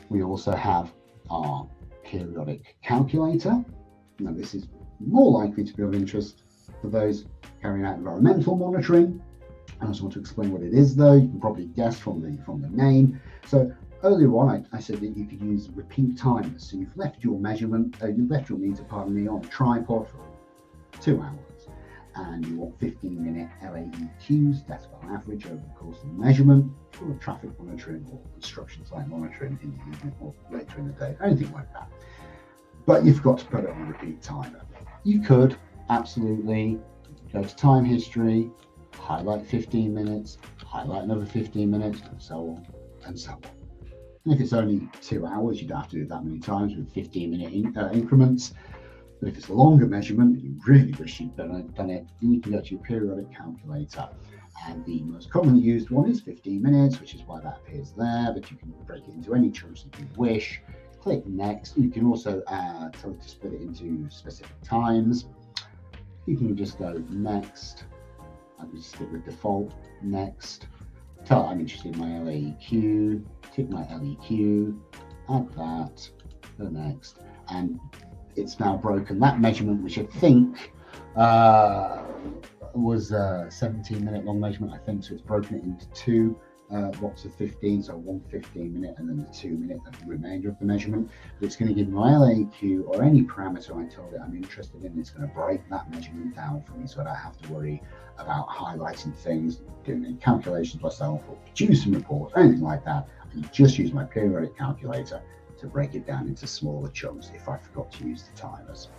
We also have our periodic calculator. Now this is more likely to be of interest for those carrying out environmental monitoring. I just want to explain what it is though. You can probably guess from the name. So earlier on, I said that you could use repeat timers. So you've left your meter, on a tripod for 2 hours, and you want 15-minute LAEQs, decibel average, over the course of the measurement for traffic monitoring or construction site monitoring in the evening or later in the day, anything like that. But you've got to put it on a repeat timer. You could absolutely go to time history, highlight 15 minutes, highlight another 15 minutes, and so on and so on. And if it's only 2 hours, you don't have to do it that many times with 15-minute increments. But if it's a longer measurement, you really wish you'd done it, then you can go to your periodic calculator. And the most commonly used one is 15 minutes, which is why that appears there, but you can break it into any chunks that you wish. Click next. You can also tell it to split it into specific times. You can just go next. I can stick with default, next. Tell I'm interested in my LAEQ, tick my LEQ, add that, go next. And it's now broken that measurement, which I think was a 17-minute long measurement, I think. So it's broken it into two lots of 15, so one 15-minute and then the 2-minute remainder of the measurement. But it's going to give my LAQ or any parameter I told it I'm interested in. It's going to break that measurement down for me, so I don't have to worry about highlighting things, doing any calculations myself, or producing reports, anything like that. I can just use my periodic calculator to break it down into smaller chunks if I forgot to use the timers.